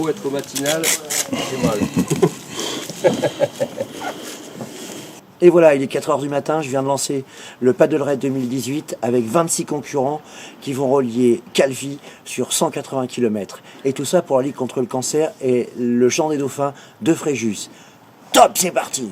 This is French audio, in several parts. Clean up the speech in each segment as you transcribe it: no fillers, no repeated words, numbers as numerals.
beau être au matinal, c'est mal. Et voilà, il est 4h du matin, je viens de lancer le Paddle Raid 2018 avec 26 concurrents qui vont relier Calvi sur 180 km. Et tout ça pour la Ligue contre le cancer et le Chant des Dauphins de Fréjus. Top, c'est parti!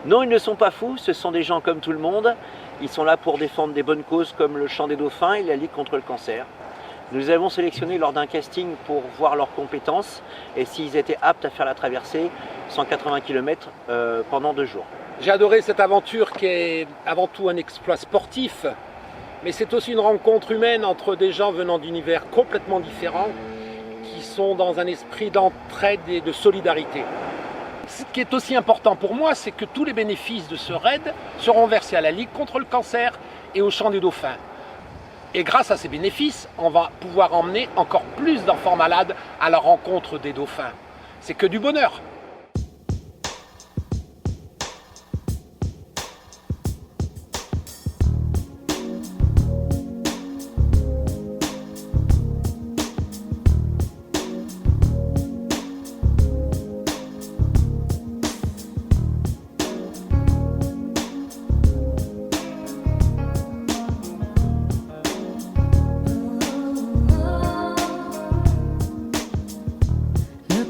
Non, ils ne sont pas fous, ce sont des gens comme tout le monde. Ils sont là pour défendre des bonnes causes comme le Chant des Dauphins et la Ligue contre le cancer. Nous les avons sélectionnés lors d'un casting pour voir leurs compétences et s'ils étaient aptes à faire la traversée 180 km pendant 2 jours. J'ai adoré cette aventure qui est avant tout un exploit sportif, mais c'est aussi une rencontre humaine entre des gens venant d'univers complètement différents qui sont dans un esprit d'entraide et de solidarité. Ce qui est aussi important pour moi, c'est que tous les bénéfices de ce raid seront versés à la Ligue contre le cancer et au Chant des Dauphins. Et grâce à ces bénéfices, on va pouvoir emmener encore plus d'enfants malades à la rencontre des dauphins. C'est que du bonheur.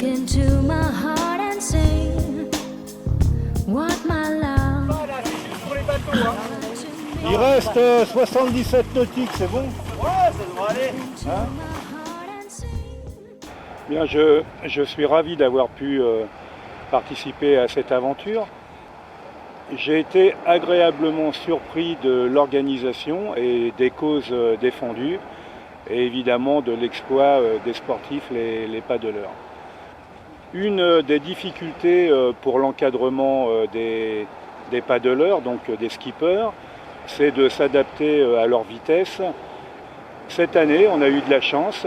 Into my heart and sing what my love. Il reste 77 nautiques, c'est bon? Ouais, ça devrait aller. Hein? Bien, je suis ravi d'avoir pu participer à cette aventure. J'ai été agréablement surpris de l'organisation et des causes défendues et évidemment de l'exploit des sportifs, les paddleurs. Une des difficultés pour l'encadrement des paddleurs, donc des skippers, c'est de s'adapter à leur vitesse. Cette année, on a eu de la chance.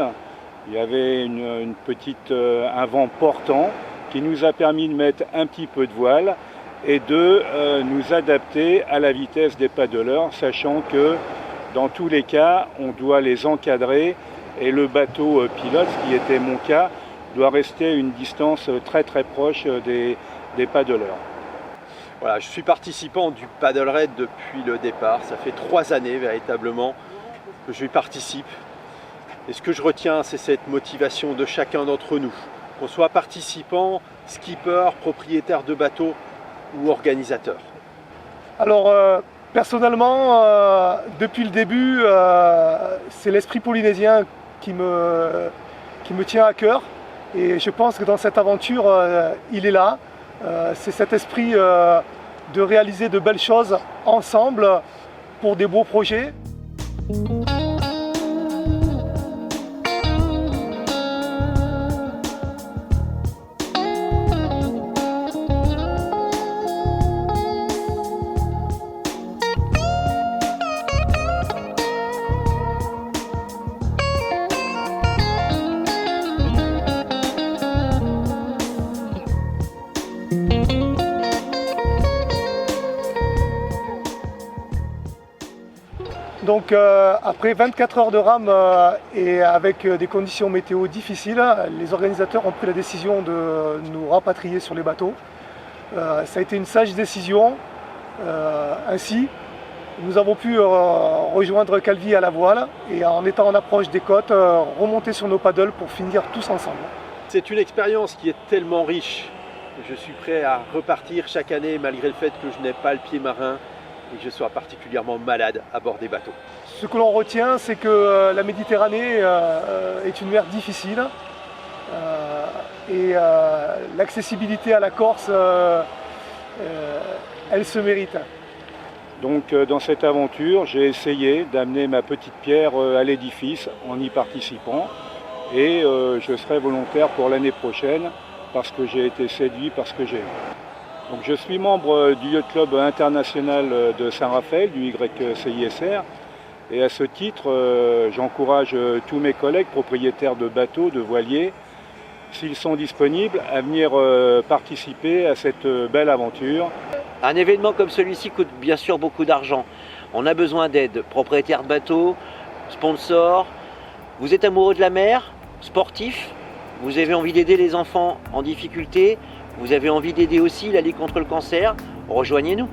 Il y avait un vent portant qui nous a permis de mettre un petit peu de voile et de nous adapter à la vitesse des paddleurs, sachant que dans tous les cas, on doit les encadrer et le bateau pilote, ce qui était mon cas, doit rester à une distance très très proche des paddleurs. Voilà, je suis participant du Paddle Raid depuis le départ. Ça fait 3 années véritablement que je y participe. Et ce que je retiens, c'est cette motivation de chacun d'entre nous. Qu'on soit participant, skipper, propriétaire de bateau ou organisateur. Alors personnellement, depuis le début, c'est l'esprit polynésien qui me tient à cœur. Et je pense que dans cette aventure, il est là. C'est cet esprit de réaliser de belles choses ensemble pour des beaux projets. Donc après 24 heures de rame et avec des conditions météo difficiles, les organisateurs ont pris la décision de nous rapatrier sur les bateaux. Ça a été une sage décision. Ainsi, nous avons pu rejoindre Calvi à la voile et en étant en approche des côtes, remonter sur nos paddles pour finir tous ensemble. C'est une expérience qui est tellement riche. Je suis prêt à repartir chaque année malgré le fait que je n'ai pas le pied marin et que je sois particulièrement malade à bord des bateaux. Ce que l'on retient, c'est que la Méditerranée est une mer difficile et l'accessibilité à la Corse, elle se mérite. Donc dans cette aventure, j'ai essayé d'amener ma petite pierre à l'édifice en y participant et je serai volontaire pour l'année prochaine parce que j'ai été séduit par ce que j'ai vu. Donc je suis membre du Yacht Club international de Saint-Raphaël, du YCISR, et à ce titre, j'encourage tous mes collègues propriétaires de bateaux, de voiliers, s'ils sont disponibles, à venir participer à cette belle aventure. Un événement comme celui-ci coûte bien sûr beaucoup d'argent. On a besoin d'aide, propriétaires de bateaux, sponsors. Vous êtes amoureux de la mer, sportif, vous avez envie d'aider les enfants en difficulté, vous avez envie d'aider aussi la Ligue contre le cancer, rejoignez-nous.